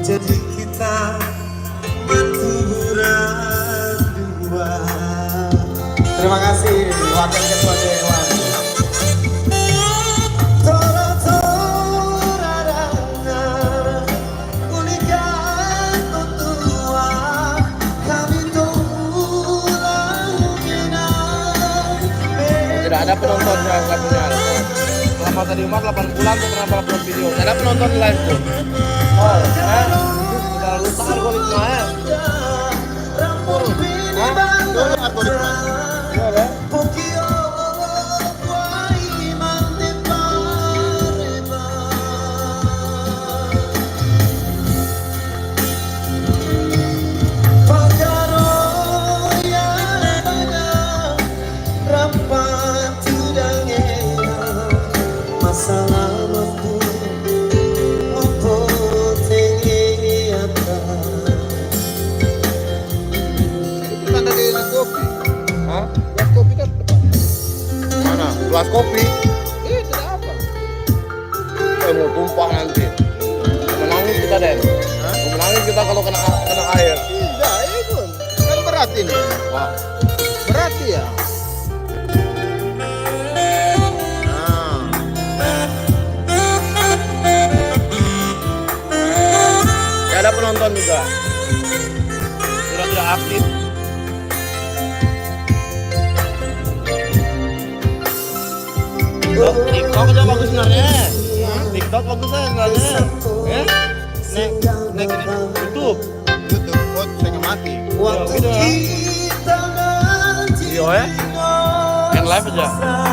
jadi kita berdua. Terima kasih wakil ketua dewan. Tidak ada penonton yang punya. Selama tadi Umar 8 bulan tuh pernah upload video. Tidak ada penonton live tuh. Oh, udah lupa algoritmanya. Gelas kopi? Tidak apa. Mau tumpah nanti. Menangis kita Den. Mau menangis kita kalau kena air. Tidak, itu kan berat ini. Wah. Berat ya. Ya ada penonton juga. Sudah tidak aktif. TikTok aja bagus sebenarnya. TikTok bagus sebenarnya. Ya? Nek YouTube. Oh, saya mati. Video ya. Yang live aja.